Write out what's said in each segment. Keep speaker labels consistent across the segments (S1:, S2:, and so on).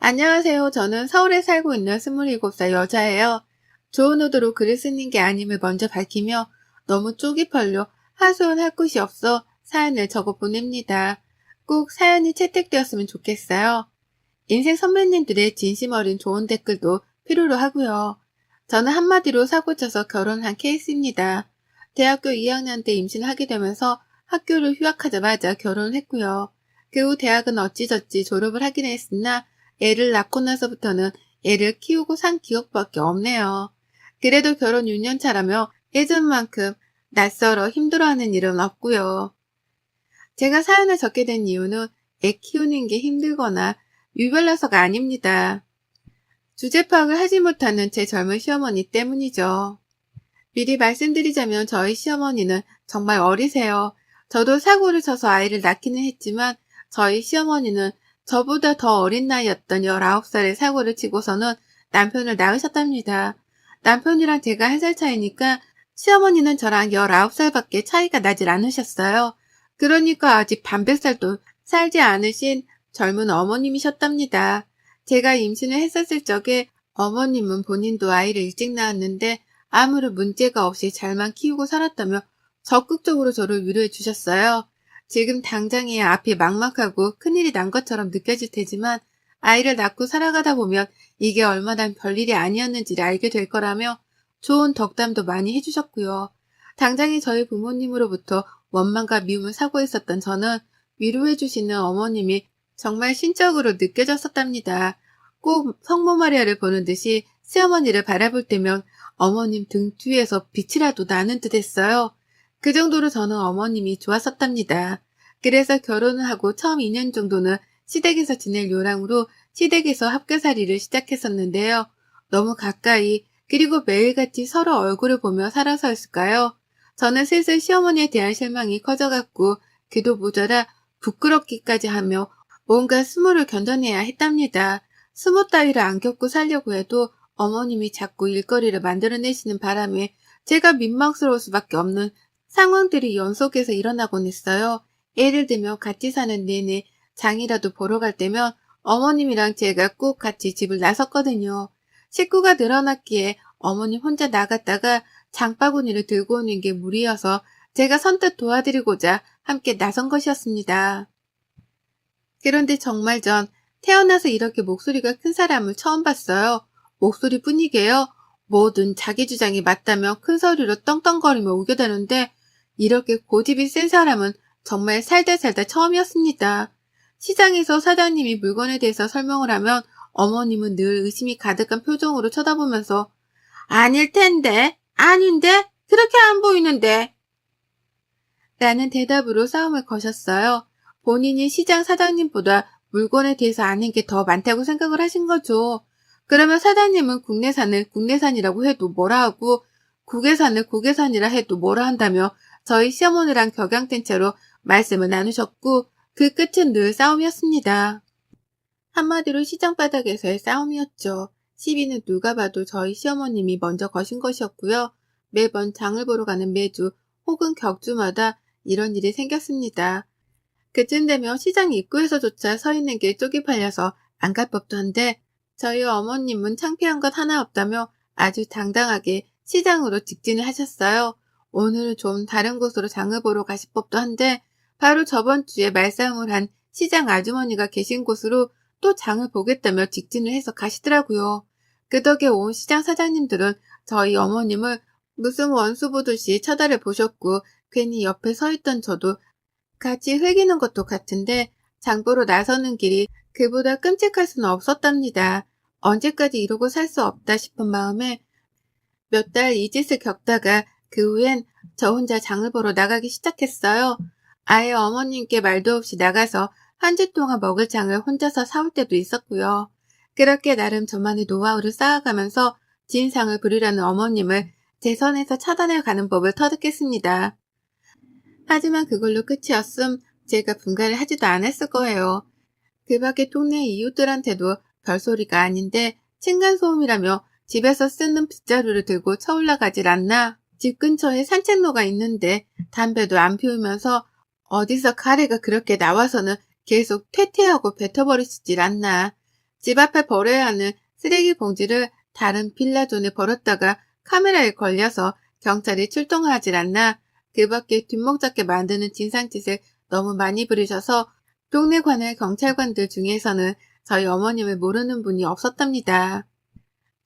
S1: 안녕하세요. 저는 서울에 살고 있는 27살 여자예요. 좋은 의도로 글을 쓰는 게 아님을 먼저 밝히며 너무 쪽이 벌려 하소연할 곳이 없어 사연을 적어 보냅니다. 꼭 사연이 채택되었으면 좋겠어요. 인생 선배님들의 진심 어린 좋은 댓글도 필요로 하고요. 저는 한마디로 사고쳐서 결혼한 케이스입니다. 대학교 2학년 때 임신하게 되면서 학교를 휴학하자마자 결혼을 했고요. 그 후 대학은 어찌저찌 졸업을 하긴 했으나 애를 낳고 나서부터는 애를 키우고 산 기억밖에 없네요. 그래도 결혼 6년 차라며 예전만큼 낯설어 힘들어하는 일은 없고요. 제가 사연을 적게 된 이유는 애 키우는 게 힘들거나 유별나서가 아닙니다. 주제 파악을 하지 못하는 제 젊은 시어머니 때문이죠. 미리 말씀드리자면 저희 시어머니는 정말 어리세요. 저도 사고를 쳐서 아이를 낳기는 했지만 저희 시어머니는 저보다 더 어린 나이였던 19살에 사고를 치고서는 남편을 낳으셨답니다. 남편이랑 제가 1살 차이니까 시어머니는 저랑 19살밖에 차이가 나질 않으셨어요. 그러니까 아직 반백살도 살지 않으신 젊은 어머님이셨답니다. 제가 임신을 했었을 적에 어머님은 본인도 아이를 일찍 낳았는데 아무런 문제가 없이 잘만 키우고 살았다며 적극적으로 저를 위로해 주셨어요. 지금 당장에 앞이 막막하고 큰일이 난 것처럼 느껴질 테지만 아이를 낳고 살아가다 보면 이게 얼마나 별일이 아니었는지를 알게 될 거라며 좋은 덕담도 많이 해주셨고요. 당장에 저희 부모님으로부터 원망과 미움을 사고 있었던 저는 위로해 주시는 어머님이 정말 신적으로 느껴졌었답니다. 꼭 성모 마리아를 보는 듯이 시어머니를 바라볼 때면 어머님 등 뒤에서 빛이라도 나는 듯 했어요. 그 정도로 저는 어머님이 좋았었답니다. 그래서 결혼을 하고 처음 2년 정도는 시댁에서 지낼 요랑으로 시댁에서 합가살이를 시작했었는데요. 너무 가까이 그리고 매일같이 서로 얼굴을 보며 살아서였을까요? 저는 슬슬 시어머니에 대한 실망이 커져갔고 그도 모자라 부끄럽기까지 하며 온갖 수모를 견뎌내야 했답니다. 수모 따위를 안 겪고 살려고 해도 어머님이 자꾸 일거리를 만들어내시는 바람에 제가 민망스러울 수밖에 없는 상황들이 연속해서 일어나곤 했어요. 예를 들면 같이 사는 내내 장이라도 보러 갈 때면 어머님이랑 제가 꼭 같이 집을 나섰거든요. 식구가 늘어났기에 어머님 혼자 나갔다가 장바구니를 들고 오는 게 무리여서 제가 선뜻 도와드리고자 함께 나선 것이었습니다. 그런데 정말 전 태어나서 이렇게 목소리가 큰 사람을 처음 봤어요. 목소리뿐이게요. 뭐든 자기 주장이 맞다며 큰 소리로 떵떵거리며 우겨대는데 이렇게 고집이 센 사람은 정말 살다 처음이었습니다. 시장에서 사장님이 물건에 대해서 설명을 하면 어머님은 늘 의심이 가득한 표정으로 쳐다보면서 아닐 텐데, 아닌데, 그렇게 안 보이는데 라는 대답으로 싸움을 거셨어요. 본인이 시장 사장님보다 물건에 대해서 아는 게 더 많다고 생각을 하신 거죠. 그러면 사장님은 국내산을 국내산이라고 해도 뭐라 하고 국외산을 국외산이라 해도 뭐라 한다며 저희 시어머니랑 격양된 채로 말씀을 나누셨고 그 끝은 늘 싸움이었습니다. 한마디로 시장 바닥에서의 싸움이었죠. 시비는 누가 봐도 저희 시어머님이 먼저 거신 것이었고요. 매번 장을 보러 가는 매주 혹은 격주마다 이런 일이 생겼습니다. 그쯤 되면 시장 입구에서조차 서 있는 게 쪽이 팔려서 안 갈 법도 한데 저희 어머님은 창피한 것 하나 없다며 아주 당당하게 시장으로 직진을 하셨어요. 오늘은 좀 다른 곳으로 장을 보러 가실 법도 한데 바로 저번 주에 말싸움을 한 시장 아주머니가 계신 곳으로 또 장을 보겠다며 직진을 해서 가시더라고요. 그 덕에 온 시장 사장님들은 저희 어머님을 무슨 원수 보듯이 쳐다를 보셨고 괜히 옆에 서 있던 저도 같이 회기는 것도 같은데 장보러 나서는 길이 그보다 끔찍할 수는 없었답니다. 언제까지 이러고 살 수 없다 싶은 마음에 몇 달 이 짓을 겪다가 그 후엔 저 혼자 장을 보러 나가기 시작했어요. 아예 어머님께 말도 없이 나가서 한 주 동안 먹을 장을 혼자서 사올 때도 있었고요. 그렇게 나름 저만의 노하우를 쌓아가면서 진상을 부리려는 어머님을 제 선에서 차단해 가는 법을 터득했습니다. 하지만 그걸로 끝이었음 제가 분가를 하지도 않았을 거예요. 그 밖에 동네 이웃들한테도 별소리가 아닌데 층간소음이라며 집에서 쓰는 빗자루를 들고 쳐올라가질 않나. 집 근처에 산책로가 있는데 담배도 안 피우면서 어디서 가래가 그렇게 나와서는 계속 퇴퇴하고 뱉어버리시질 않나. 집 앞에 버려야 하는 쓰레기 봉지를 다른 빌라존에 버렸다가 카메라에 걸려서 경찰이 출동하질 않나 그 밖에 뒷목 잡게 만드는 진상짓을 너무 많이 부리셔서 동네 관할 경찰관들 중에서는 저희 어머님을 모르는 분이 없었답니다.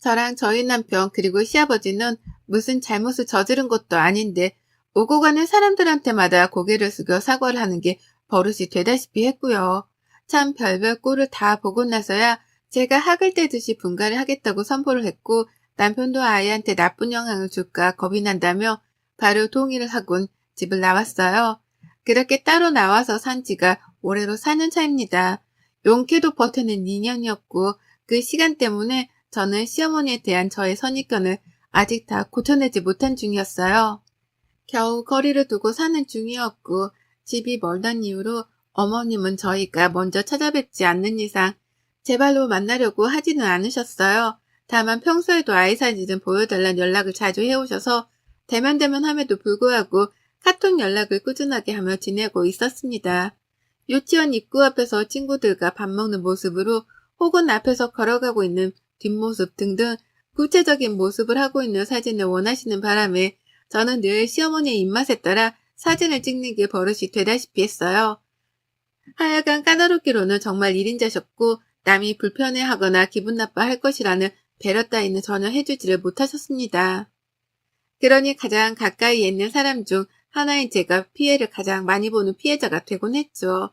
S1: 저랑 저희 남편 그리고 시아버지는 무슨 잘못을 저지른 것도 아닌데 오고 가는 사람들한테마다 고개를 숙여 사과를 하는 게 버릇이 되다시피 했고요. 참 별별 꼴을 다 보고 나서야 제가 학을 떼듯이 분가를 하겠다고 선포를 했고 남편도 아이한테 나쁜 영향을 줄까 겁이 난다며 바로 동의를 하곤 집을 나왔어요. 그렇게 따로 나와서 산 지가 올해로 4년 차입니다. 용케도 버텨낸 2년이었고 그 시간 때문에 저는 시어머니에 대한 저의 선입견을 아직 다 고쳐내지 못한 중이었어요. 겨우 거리를 두고 사는 중이었고 집이 멀던 이유로 어머님은 저희가 먼저 찾아뵙지 않는 이상 제 발로 만나려고 하지는 않으셨어요. 다만 평소에도 아이 사진을 보여달라는 연락을 자주 해오셔서 대면대면함에도 불구하고 카톡 연락을 꾸준하게 하며 지내고 있었습니다. 유치원 입구 앞에서 친구들과 밥 먹는 모습으로 혹은 앞에서 걸어가고 있는 뒷모습 등등 구체적인 모습을 하고 있는 사진을 원하시는 바람에 저는 늘 시어머니의 입맛에 따라 사진을 찍는 게 버릇이 되다시피 했어요. 하여간 까다롭기로는 정말 1인자셨고 남이 불편해하거나 기분 나빠할 것이라는 배려 따위는 전혀 해주지를 못하셨습니다. 그러니 가장 가까이에 있는 사람 중 하나인 제가 피해를 가장 많이 보는 피해자가 되곤 했죠.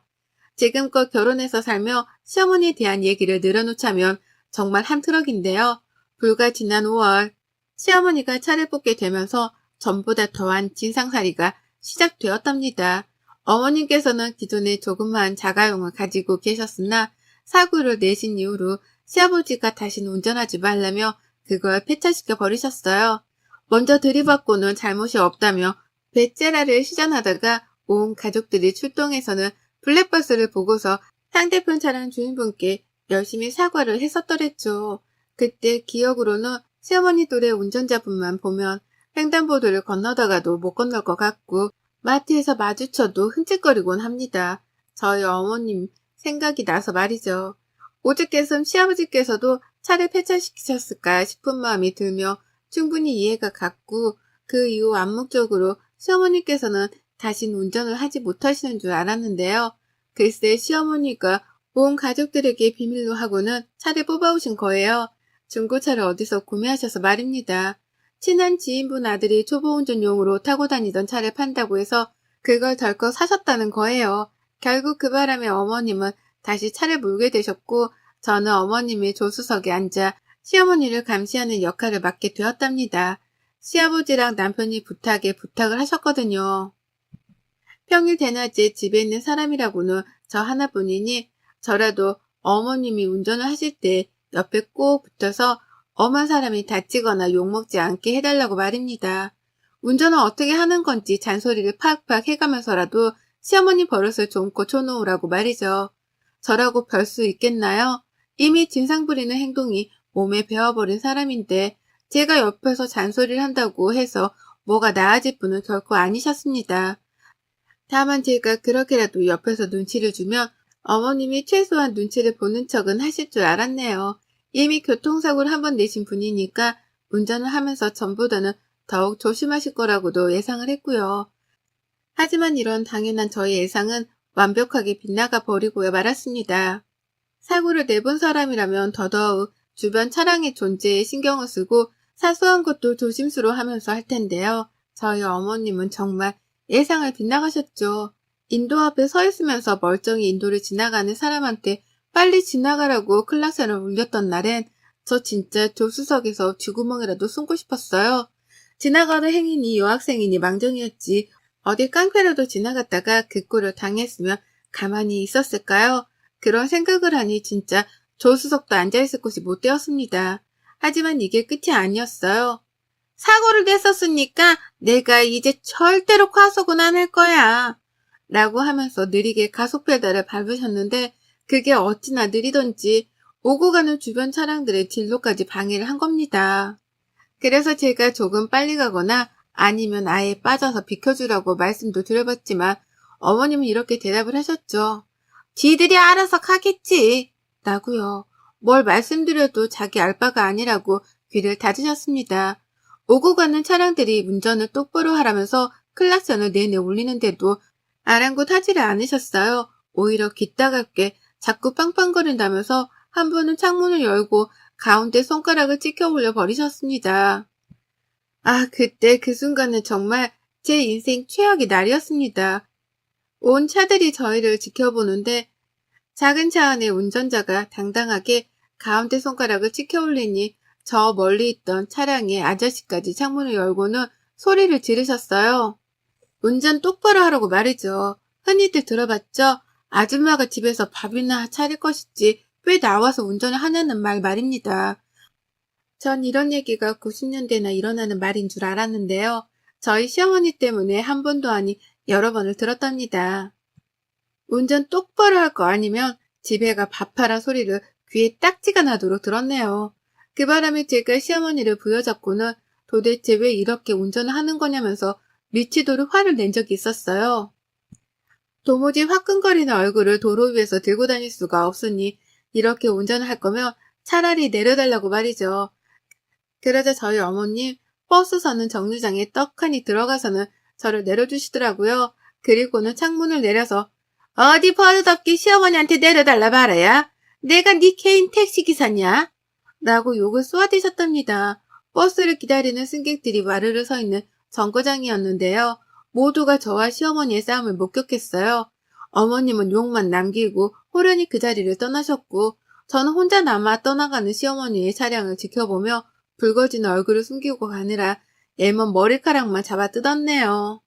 S1: 지금껏 결혼해서 살며 시어머니에 대한 얘기를 늘어놓자면 정말 한 트럭인데요. 불과 지난 5월 시어머니가 차를 뽑게 되면서 전보다 더한 진상살이가 시작되었답니다. 어머님께서는 기존에 조그마한 자가용을 가지고 계셨으나 사고를 내신 이후로 시아버지가 다시는 운전하지 말라며 그걸 폐차시켜 버리셨어요. 먼저 들이받고는 잘못이 없다며 배째라를 시전하다가 온 가족들이 출동해서는 블랙버스를 보고서 상대편 차량 주인분께 열심히 사과를 했었더랬죠. 그때 기억으로는 시어머니 또래 운전자분만 보면 횡단보도를 건너다가도 못 건널 것 같고 마트에서 마주쳐도 흠칫거리곤 합니다. 저희 어머님 생각이 나서 말이죠. 오죽했음 시아버지께서도 차를 폐차시키셨을까 싶은 마음이 들며 충분히 이해가 갔고 그 이후 암묵적으로 시어머니께서는 다신 운전을 하지 못하시는 줄 알았는데요. 글쎄 시어머니가 온 가족들에게 비밀로 하고는 차를 뽑아오신 거예요. 중고차를 어디서 구매하셔서 말입니다. 친한 지인분 아들이 초보운전용으로 타고 다니던 차를 판다고 해서 그걸 덜컥 사셨다는 거예요. 결국 그 바람에 어머님은 다시 차를 몰게 되셨고 저는 어머님의 조수석에 앉아 시어머니를 감시하는 역할을 맡게 되었답니다. 시아버지랑 남편이 부탁을 하셨거든요. 평일 대낮에 집에 있는 사람이라고는 저 하나뿐이니 저라도 어머님이 운전을 하실 때 옆에 꼭 붙어서 엄한 사람이 다치거나 욕먹지 않게 해달라고 말입니다. 운전을 어떻게 하는 건지 잔소리를 팍팍 해가면서라도 시어머니 버릇을 좀 고쳐놓으라고 말이죠. 저라고 별 수 있겠나요? 이미 진상 부리는 행동이 몸에 배어버린 사람인데 제가 옆에서 잔소리를 한다고 해서 뭐가 나아질 분은 결코 아니셨습니다. 다만 제가 그렇게라도 옆에서 눈치를 주면 어머님이 최소한 눈치를 보는 척은 하실 줄 알았네요. 이미 교통사고를 한 번 내신 분이니까 운전을 하면서 전보다는 더욱 조심하실 거라고도 예상을 했고요. 하지만 이런 당연한 저의 예상은 완벽하게 빗나가 버리고야 말았습니다. 사고를 내본 사람이라면 더더욱 주변 차량의 존재에 신경을 쓰고 사소한 것도 조심스러워하면서 할 텐데요. 저희 어머님은 정말 예상을 빗나가셨죠. 인도 앞에 서 있으면서 멀쩡히 인도를 지나가는 사람한테 빨리 지나가라고 클락션을 울렸던 날엔 저 진짜 조수석에서 쥐구멍이라도 숨고 싶었어요. 지나가는 행인이 여학생이니 망정이었지 어디 깡패라도 지나갔다가 그 꼴을 당했으면 가만히 있었을까요? 그런 생각을 하니 진짜 조수석도 앉아있을 곳이 못 되었습니다. 하지만 이게 끝이 아니었어요. 사고를 냈었으니까 내가 이제 절대로 과속은 안 할 거야. 라고 하면서 느리게 가속 페달을 밟으셨는데 그게 어찌나 느리던지 오고 가는 주변 차량들의 진로까지 방해를 한 겁니다. 그래서 제가 조금 빨리 가거나 아니면 아예 빠져서 비켜주라고 말씀도 드려봤지만 어머님은 이렇게 대답을 하셨죠. 지들이 알아서 가겠지. 라고요. 뭘 말씀드려도 자기 알 바가 아니라고 귀를 닫으셨습니다. 오고 가는 차량들이 운전을 똑바로 하라면서 클락선을 내내 울리는데도 아랑곳하지를 않으셨어요. 오히려 귓다갑게 자꾸 빵빵거린다면서 한 번은 창문을 열고 가운데 손가락을 찍혀 올려 버리셨습니다. 아, 그때 그 순간은 정말 제 인생 최악의 날이었습니다. 온 차들이 저희를 지켜보는데 작은 차 안의 운전자가 당당하게 가운데 손가락을 찍혀 올리니 저 멀리 있던 차량의 아저씨까지 창문을 열고는 소리를 지르셨어요. 운전 똑바로 하라고 말이죠. 흔히들 들어봤죠? 아줌마가 집에서 밥이나 차릴 것이지 왜 나와서 운전을 하냐는 말입니다. 전 이런 얘기가 90년대나 일어나는 말인 줄 알았는데요. 저희 시어머니 때문에 한 번도 아니 여러 번을 들었답니다. 운전 똑바로 할 거 아니면 집에 가 밥하라 소리를 귀에 딱지가 나도록 들었네요. 그 바람에 제가 시어머니를 부여잡고는 도대체 왜 이렇게 운전을 하는 거냐면서 미치도록 화를 낸 적이 있었어요. 도무지 화끈거리는 얼굴을 도로 위에서 들고 다닐 수가 없으니 이렇게 운전을 할 거면 차라리 내려달라고 말이죠. 그러자 저희 어머님 버스 서는 정류장에 떡하니 들어가서는 저를 내려주시더라고요. 그리고는 창문을 내려서 어디 버릇없게 시어머니한테 내려달라 말아야? 내가 네 개인 택시기사냐? 라고 욕을 쏘아대셨답니다. 버스를 기다리는 승객들이 와르르 서 있는 정거장이었는데요. 모두가 저와 시어머니의 싸움을 목격했어요. 어머님은 욕만 남기고 호련히 그 자리를 떠나셨고 저는 혼자 남아 떠나가는 시어머니의 차량을 지켜보며 붉어진 얼굴을 숨기고 가느라 앨범 머리카락만 잡아 뜯었네요.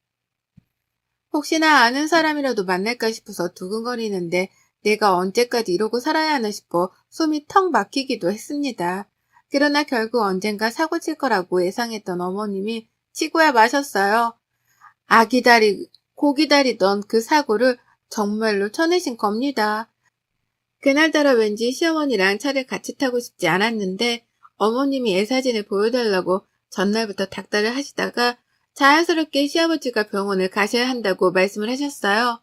S1: 혹시나 아는 사람이라도 만날까 싶어서 두근거리는데 내가 언제까지 이러고 살아야 하나 싶어 숨이 턱 막히기도 했습니다. 그러나 결국 언젠가 사고 칠 거라고 예상했던 어머님이 치고야 마셨어요. 고 기다리던 그 사고를 정말로 쳐내신 겁니다. 그날따라 왠지 시어머니랑 차를 같이 타고 싶지 않았는데 어머님이 애사진을 보여달라고 전날부터 닥달을 하시다가 자연스럽게 시아버지가 병원을 가셔야 한다고 말씀을 하셨어요.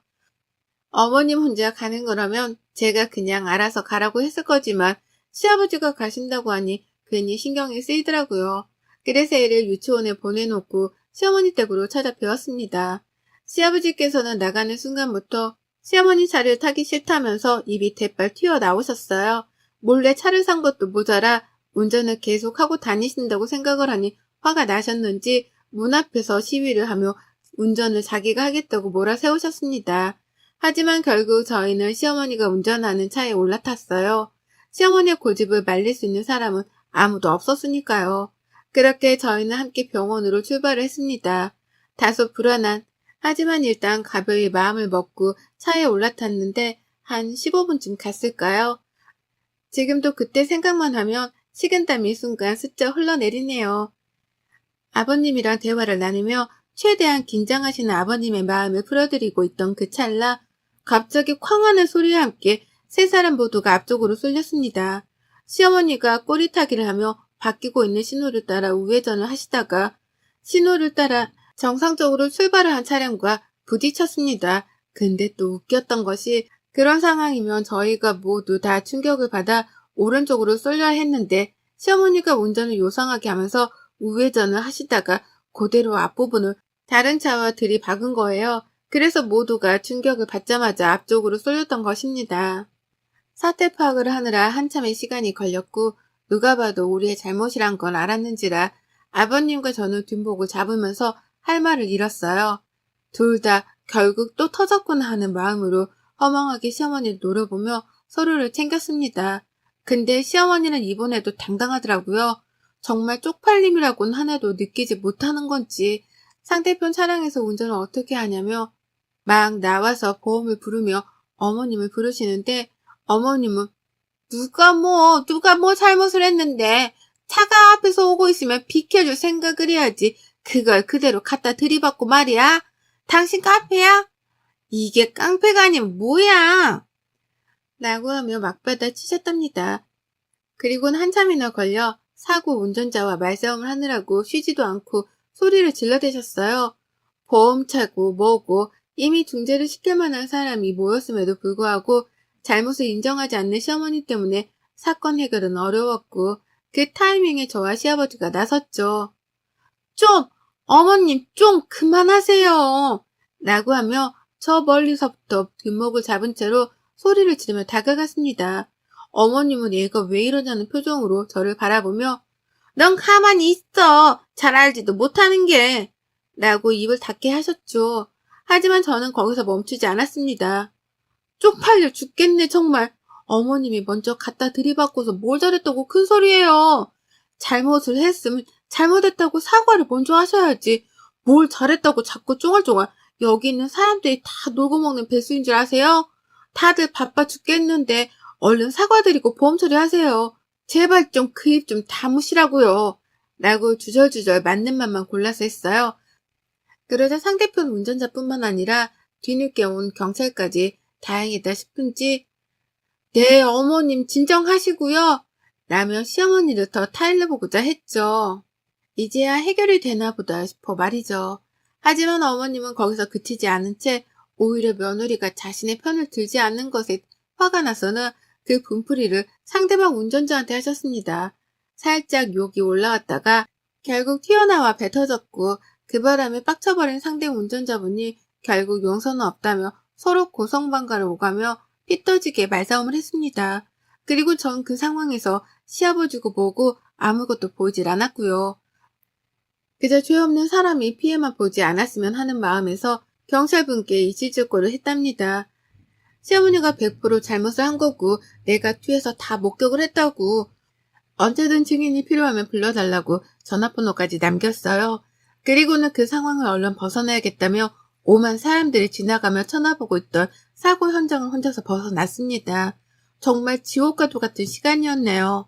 S1: 어머님 혼자 가는 거라면 제가 그냥 알아서 가라고 했을 거지만 시아버지가 가신다고 하니 괜히 신경이 쓰이더라고요. 그래서 애를 유치원에 보내놓고 시어머니 댁으로 찾아뵈었습니다. 시아버지께서는 나가는 순간부터 시어머니 차를 타기 싫다면서 입이 대빨 튀어나오셨어요. 몰래 차를 산 것도 모자라 운전을 계속하고 다니신다고 생각을 하니 화가 나셨는지 문 앞에서 시위를 하며 운전을 자기가 하겠다고 몰아세우셨습니다. 하지만 결국 저희는 시어머니가 운전하는 차에 올라탔어요. 시어머니의 고집을 말릴 수 있는 사람은 아무도 없었으니까요. 그렇게 저희는 함께 병원으로 출발을 했습니다. 다소 불안한, 하지만 일단 가벼이 마음을 먹고 차에 올라탔는데 한 15분쯤 갔을까요? 지금도 그때 생각만 하면 식은땀이 순간 스쳐 흘러내리네요. 아버님이랑 대화를 나누며 최대한 긴장하시는 아버님의 마음을 풀어드리고 있던 그 찰나 갑자기 쾅 하는 소리와 함께 세 사람 모두가 앞쪽으로 쏠렸습니다. 시어머니가 꼬리타기를 하며 바뀌고 있는 신호를 따라 우회전을 하시다가 신호를 따라 정상적으로 출발을 한 차량과 부딪혔습니다. 근데 또 웃겼던 것이 그런 상황이면 저희가 모두 다 충격을 받아 오른쪽으로 쏠려야 했는데 시어머니가 운전을 요상하게 하면서 우회전을 하시다가 그대로 앞부분을 다른 차와 들이박은 거예요. 그래서 모두가 충격을 받자마자 앞쪽으로 쏠렸던 것입니다. 사태 파악을 하느라 한참의 시간이 걸렸고 누가 봐도 우리의 잘못이란 건 알았는지라 아버님과 저는 뒷목을 잡으면서 할 말을 잃었어요. 둘 다 결국 또 터졌구나 하는 마음으로 허망하게 시어머니를 노려보며 서로를 챙겼습니다. 근데 시어머니는 이번에도 당당하더라고요. 정말 쪽팔림이라고는 하나도 느끼지 못하는 건지 상대편 차량에서 운전을 어떻게 하냐며 막 나와서 보험을 부르며 어머님을 부르시는데 어머님은 누가 뭐 잘못을 했는데 차가 앞에서 오고 있으면 비켜줄 생각을 해야지 그걸 그대로 갖다 들이받고 말이야. 당신 깡패야? 이게 깡패가 아니면 뭐야? 라고 하며 막받아 치셨답니다. 그리고는 한참이나 걸려 사고 운전자와 말싸움을 하느라고 쉬지도 않고 소리를 질러대셨어요. 보험차고 뭐고 이미 중재를 시킬 만한 사람이 모였음에도 불구하고 잘못을 인정하지 않는 시어머니 때문에 사건 해결은 어려웠고 그 타이밍에 저와 시아버지가 나섰죠. 좀! 어머님 좀 그만하세요! 라고 하며 저 멀리서부터 뒷목을 잡은 채로 소리를 지르며 다가갔습니다. 어머님은 얘가 왜 이러냐는 표정으로 저를 바라보며 넌 가만히 있어! 잘 알지도 못하는 게! 라고 입을 닫게 하셨죠. 하지만 저는 거기서 멈추지 않았습니다. 쪽팔려 죽겠네 정말. 어머님이 먼저 갖다 들이받고서 뭘 잘했다고 큰 소리예요. 잘못을 했으면 잘못했다고 사과를 먼저 하셔야지. 뭘 잘했다고 자꾸 쫑알쫑알. 여기 있는 사람들이 다 놀고 먹는 배수인 줄 아세요? 다들 바빠 죽겠는데 얼른 사과드리고 보험 처리하세요. 제발 좀 그 입 좀 다무시라고요. 라고 주절주절 맞는 말만 골라서 했어요. 그러자 상대편 운전자뿐만 아니라 뒤늦게 온 경찰까지 다행이다 싶은지 네, 어머님 진정하시고요. 라며 시어머니를 더 타일러보고자 했죠. 이제야 해결이 되나 보다 싶어 말이죠. 하지만 어머님은 거기서 그치지 않은 채 오히려 며느리가 자신의 편을 들지 않는 것에 화가 나서는 그 분풀이를 상대방 운전자한테 하셨습니다. 살짝 욕이 올라왔다가 결국 튀어나와 뱉어졌고 그 바람에 빡쳐버린 상대 운전자분이 결국 용서는 없다며 서로 고성방가를 오가며 피 터지게 말싸움을 했습니다. 그리고 전 그 상황에서 시아버지고 뭐고 아무것도 보이질 않았고요. 그저 죄 없는 사람이 피해만 보지 않았으면 하는 마음에서 경찰분께 이실직고를 했답니다. 시어머니가 100% 잘못을 한 거고 내가 뒤에서 다 목격을 했다고 언제든 증인이 필요하면 불러달라고 전화번호까지 남겼어요. 그리고는 그 상황을 얼른 벗어나야겠다며 오만 사람들이 지나가며 쳐다보고 있던 사고 현장을 혼자서 벗어났습니다. 정말 지옥과도 같은 시간이었네요.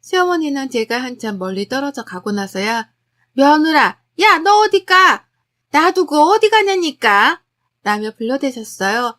S1: 시어머니는 제가 한참 멀리 떨어져 가고 나서야 며느라, 야, 너 어디 가? 놔두고 어디 가냐니까? 라며 불러대셨어요.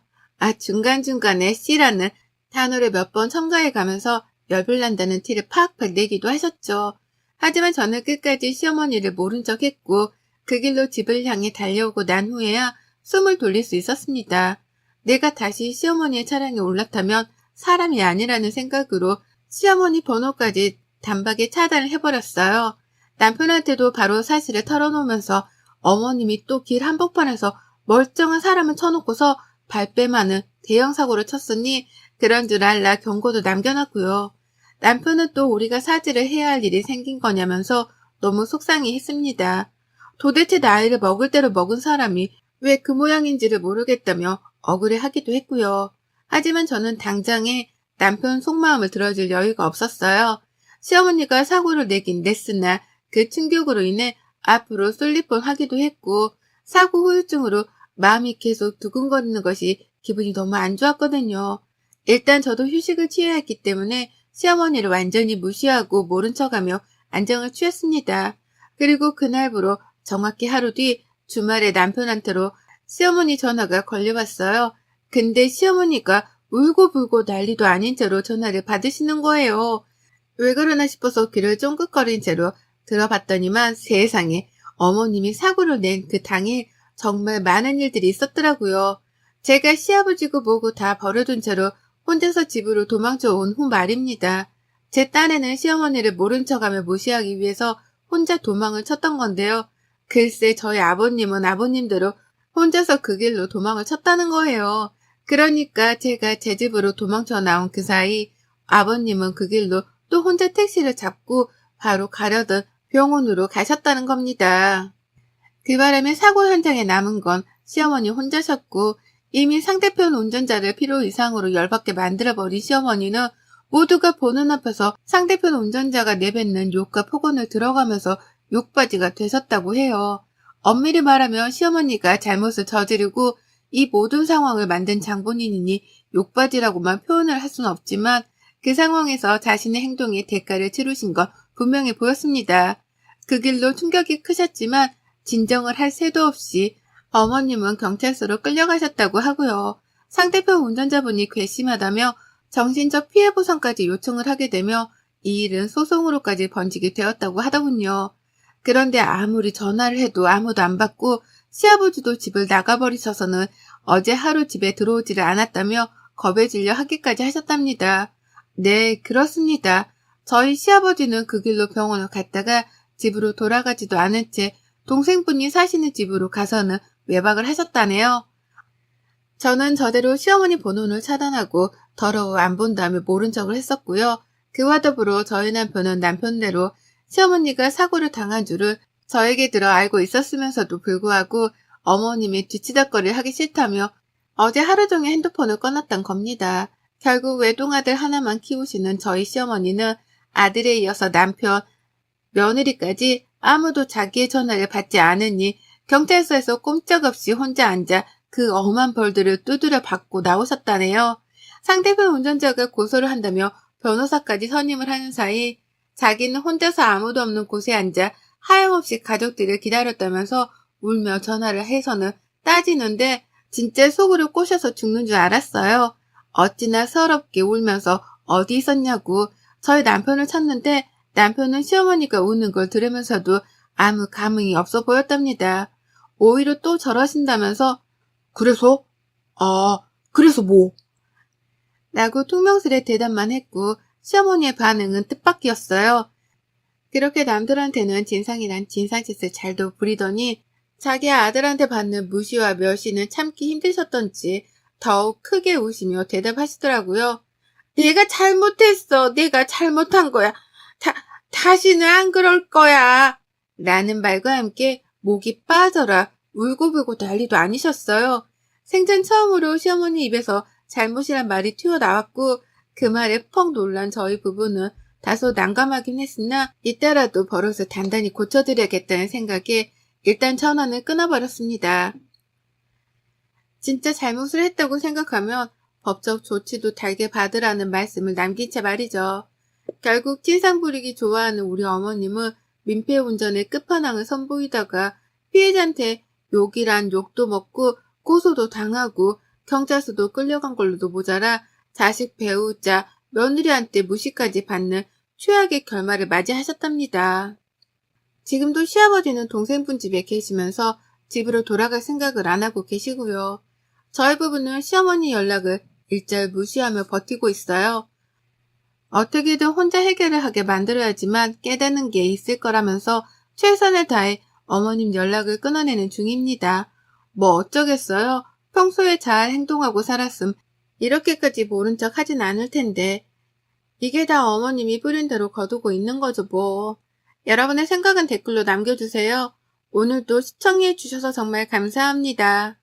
S1: 중간중간에 씨라는 단어를 몇 번 첨가해 가면서 열불 난다는 티를 팍팍 내기도 하셨죠. 하지만 저는 끝까지 시어머니를 모른 척 했고 그 길로 집을 향해 달려오고 난 후에야 숨을 돌릴 수 있었습니다. 내가 다시 시어머니의 차량에 올라타면 사람이 아니라는 생각으로 시어머니 번호까지 단박에 차단을 해버렸어요. 남편한테도 바로 사실을 털어놓으면서 어머님이 또 길 한복판에서 멀쩡한 사람을 쳐놓고서 발뺌하는 대형 사고를 쳤으니 그런 줄 알라 경고도 남겨놨고요. 남편은 또 우리가 사죄를 해야 할 일이 생긴 거냐면서 너무 속상해했습니다. 도대체 나이를 먹을 대로 먹은 사람이 왜 그 모양인지를 모르겠다며 억울해하기도 했고요. 하지만 저는 당장에 남편 속마음을 들어줄 여유가 없었어요. 시어머니가 사고를 내긴 냈으나 그 충격으로 인해 앞으로 쏠릴 뻔하기도 했고 사고 후유증으로 마음이 계속 두근거리는 것이 기분이 너무 안 좋았거든요. 일단 저도 휴식을 취해야 했기 때문에 시어머니를 완전히 무시하고 모른 척하며 안정을 취했습니다. 그리고 그날부로 정확히 하루 뒤 주말에 남편한테로 시어머니 전화가 걸려왔어요. 근데 시어머니가 울고불고 난리도 아닌 채로 전화를 받으시는 거예요. 왜 그러나 싶어서 귀를 쫑긋거린 채로 들어봤더니만 세상에 어머님이 사고를 낸 그 당일 정말 많은 일들이 있었더라고요. 제가 시아버지고 뭐고 다 버려둔 채로 혼자서 집으로 도망쳐 온 후 말입니다. 제 딴에는 시어머니를 모른 척하며 무시하기 위해서 혼자 도망을 쳤던 건데요. 글쎄 저희 아버님은 아버님대로 혼자서 그 길로 도망을 쳤다는 거예요. 그러니까 제가 제 집으로 도망쳐 나온 그 사이 아버님은 그 길로 또 혼자 택시를 잡고 바로 가려던 병원으로 가셨다는 겁니다. 그 바람에 사고 현장에 남은 건 시어머니 혼자셨고 이미 상대편 운전자를 필요 이상으로 열받게 만들어버린 시어머니는 모두가 보는 앞에서 상대편 운전자가 내뱉는 욕과 폭언을 들어가면서 욕바지가 되셨다고 해요. 엄밀히 말하면 시어머니가 잘못을 저지르고 이 모든 상황을 만든 장본인이니 욕바지라고만 표현을 할 수는 없지만 그 상황에서 자신의 행동에 대가를 치르신 건 분명해 보였습니다. 그 길로 충격이 크셨지만 진정을 할 새도 없이 어머님은 경찰서로 끌려가셨다고 하고요. 상대편 운전자분이 괘씸하다며 정신적 피해보상까지 요청을 하게 되며 이 일은 소송으로까지 번지게 되었다고 하더군요. 그런데 아무리 전화를 해도 아무도 안 받고 시아버지도 집을 나가버리셔서는 어제 하루 집에 들어오지를 않았다며 겁에 질려 하기까지 하셨답니다. 네, 그렇습니다. 저희 시아버지는 그 길로 병원을 갔다가 집으로 돌아가지도 않은 채 동생분이 사시는 집으로 가서는 외박을 하셨다네요. 저는 저대로 시어머니 번호를 차단하고 더러워 안 본 다음에 모른 척을 했었고요. 그와 더불어 저희 남편은 남편대로 시어머니가 사고를 당한 줄을 저에게 들어 알고 있었으면서도 불구하고 어머님이 뒤치다거리를 하기 싫다며 어제 하루 종일 핸드폰을 꺼놨던 겁니다. 결국 외동아들 하나만 키우시는 저희 시어머니는 아들에 이어서 남편, 며느리까지 아무도 자기의 전화를 받지 않으니 경찰서에서 꼼짝없이 혼자 앉아 그 엄한 벌들을 두드려 받고 나오셨다네요. 상대편 운전자가 고소를 한다며 변호사까지 선임을 하는 사이 자기는 혼자서 아무도 없는 곳에 앉아 하염없이 가족들을 기다렸다면서 울며 전화를 해서는 따지는데 진짜 속으로 꼬셔서 죽는 줄 알았어요. 어찌나 서럽게 울면서 어디 있었냐고 저희 남편을 찾는데 남편은 시어머니가 우는 걸 들으면서도 아무 감흥이 없어 보였답니다. 오히려 또 저러신다면서 그래서? 아, 그래서 뭐? 라고 퉁명스레 대답만 했고 시어머니의 반응은 뜻밖이었어요. 그렇게 남들한테는 진상이란 진상짓을 잘도 부리더니 자기 아들한테 받는 무시와 멸시는 참기 힘드셨던지 더욱 크게 웃으며 대답하시더라고요. 내가 잘못했어. 내가 잘못한 거야. 다시는 안 그럴 거야. 라는 말과 함께 목이 빠져라 울고불고 난리도 아니셨어요. 생전 처음으로 시어머니 입에서 잘못이란 말이 튀어나왔고 그 말에 퍽 놀란 저희 부부는 다소 난감하긴 했으나 이따라도 버릇을 단단히 고쳐드려야겠다는 생각에 일단 전화는 끊어버렸습니다. 진짜 잘못을 했다고 생각하면 법적 조치도 달게 받으라는 말씀을 남긴 채 말이죠. 결국 진상 부리기 좋아하는 우리 어머님은 민폐 운전의 끝판왕을 선보이다가 피해자한테 욕이란 욕도 먹고 고소도 당하고 경찰서도 끌려간 걸로도 모자라 자식 배우자 며느리한테 무시까지 받는 최악의 결말을 맞이하셨답니다. 지금도 시아버지는 동생분 집에 계시면서 집으로 돌아갈 생각을 안 하고 계시고요. 저희 부부는 시어머니 연락을 일절 무시하며 버티고 있어요. 어떻게든 혼자 해결을 하게 만들어야지만 깨닫는 게 있을 거라면서 최선을 다해 어머님 연락을 끊어내는 중입니다. 뭐 어쩌겠어요. 평소에 잘 행동하고 살았음 이렇게까지 모른 척 하진 않을 텐데 이게 다 어머님이 뿌린 대로 거두고 있는 거죠 뭐. 여러분의 생각은 댓글로 남겨주세요. 오늘도 시청해 주셔서 정말 감사합니다.